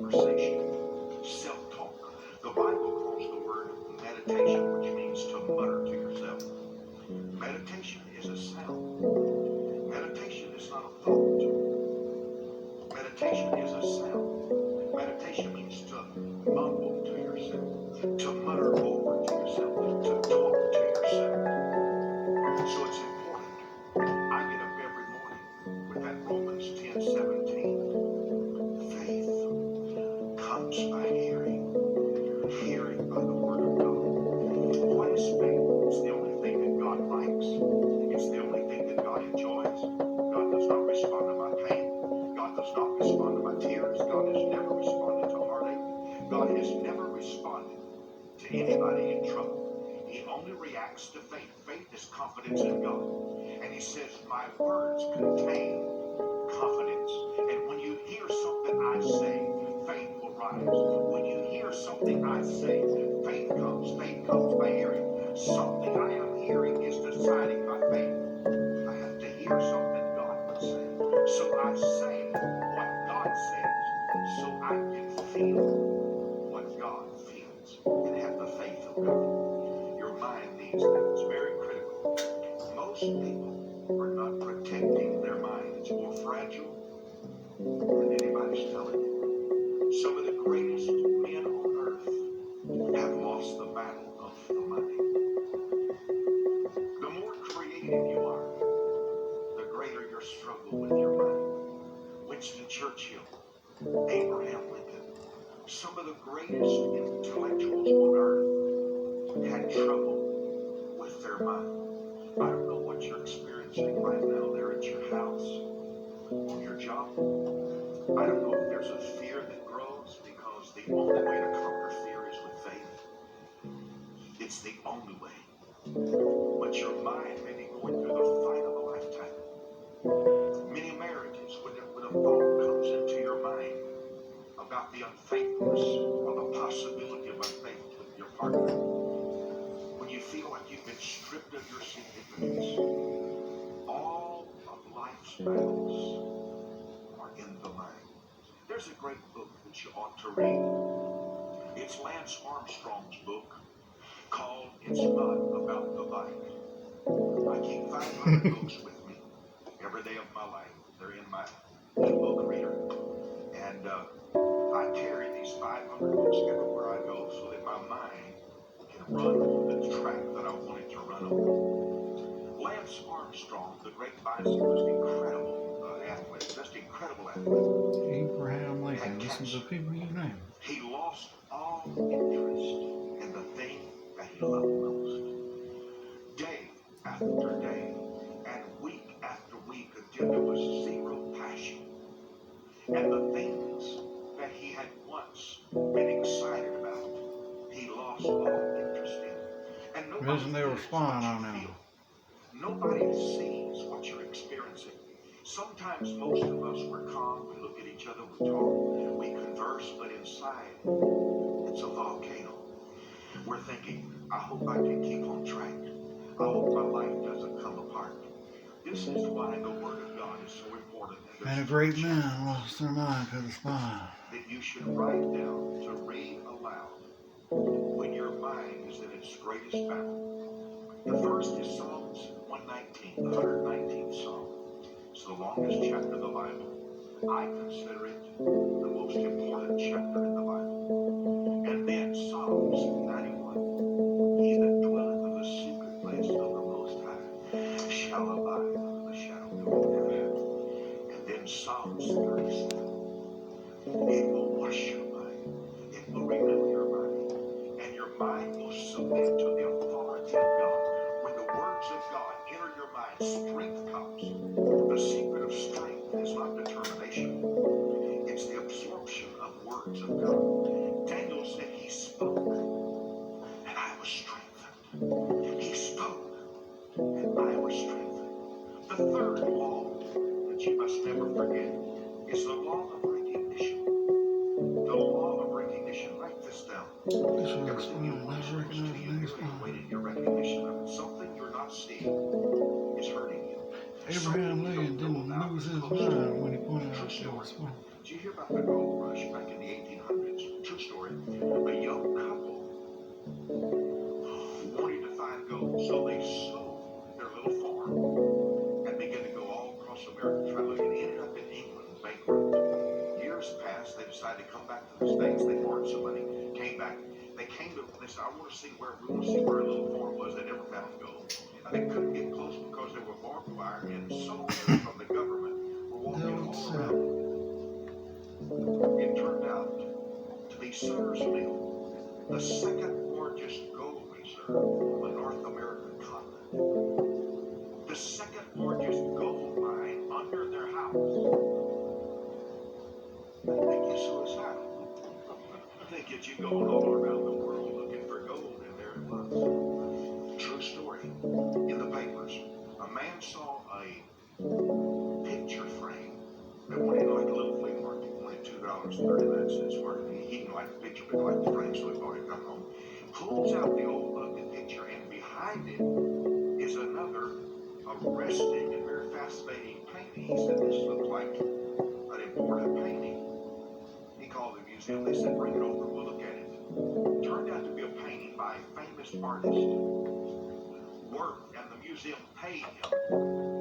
conversation, self-talk. The Bible calls the word meditation, which means to mutter to yourself. Meditation is a sound. Meditation is not a thought. Meditation is a sound. Meditation means to mumble to yourself, to mutter over to yourself, to talk to yourself. So it's important. I get up every morning with that Romans 10:17. Faith comes by hearing, hearing by the word of God. What is faith? It's the only thing that God likes. It's the only thing that God enjoys. God does not respond to my pain. God does not respond to my tears. God has never responded to heartache. God has never responded to anybody in trouble. He only reacts to faith. Faith is confidence in God. And he says, my words contain confidence. And when you hear something I say, faith will rise. When you hear something I say, faith comes. Faith comes by hearing. Something I am hearing is deciding my faith. I have to hear something God would say. So I say what God says, so I can feel what God feels and have the faith of God. Your mind needs that. It's very critical. Most people are not protecting their mind. It's more fragile than anybody's telling you. Some of the greatest men on earth have lost the battle of the mind. The more creative you are, the greater your struggle with your mind. Winston Churchill, Abraham Lincoln, some of the greatest intellectuals on earth had trouble with their mind. I don't know what you're experiencing right now there at your house, on your job. I don't know if there's a fear that grows, because the only way to conquer fear is with faith. It's the only way. But your mind may be going through the fight of a lifetime. Many marriages, when a thought comes into your mind about the unfaithfulness or the possibility of unfaithfulness with your partner, when you feel like you've been stripped of your significance, all of life's battles are in the mind. There's a great book that you ought to read. It's Lance Armstrong's book called It's Not About the Bike. I keep 500 books with me every day of my life. They're in my e-book reader. And I carry these 500 books everywhere I go so that my mind can run on the track that I want it to run on. Lance Armstrong, the great bicyclist, incredible athlete, just incredible athlete. Abraham Lincoln, listen to the people you name. He lost all interest in the thing that he loved most. Day after day and week after week, until there was zero passion. And the things that he had once been excited about, he lost all interest in. And nobody Doesn't they respond on them? Nobody sees what you're experiencing. Sometimes most of us, we're calm, we look at each other, we talk, we converse, but inside, it's a volcano. We're thinking, I hope I can keep on track. I hope my life doesn't come apart. This is why the Word of God is so important. And a great man lost their mind to the spine. That you should write down to read aloud when your mind is in its greatest battle. The first is Psalms 119, the 119th Psalm. It's the longest chapter of the Bible. I consider it the most important chapter in the Bible. And then Psalms 91. He that dwelleth in the secret place of the Most High shall abide under the shadow of the Almighty. And then Psalms 37. It will wash your mind. It will renew your mind. And your mind will submit to the authority of God. When the words of God enter your mind, strength comes. The secret of strength is not determination. It's the absorption of words of God. Daniel said he spoke, and I was strengthened. He spoke, and I was strengthened. The third law that you must never forget is the law of recognition. The law of recognition. Write this down. Everything you want is supposed to be evaluated your recognition of it. Something you're not seeing is hurting you. Abraham Lincoln didn't lose his mind when he pointed out that was wrong. Did you hear about the gold rush back in the 1800s? decided to come back to the States. They borrowed some money, came back. They came to, they said, we want to see where a little farm was. They never found gold. And they couldn't get close because there were barbed wire and soldiers from the government were walking all around. It turned out to be Sutter's Mill, the second largest gold reserve on the North American continent. The second largest gold mine under their house. They get suicidal. They get you going all around the world looking for gold, and there it was. True story. In the papers, a man saw a picture frame that went in like a little flea market, only $2.39 worth. He didn't like the picture, but he liked the frame, so he bought it, come home. Pulls out the old ugly picture, and behind it is another arresting and very fascinating painting. He said, this looks like an imported painting. He called the museum. They said, bring it over, we'll look at it. Turned out to be a painting by a famous artist. Worked, and the museum paid him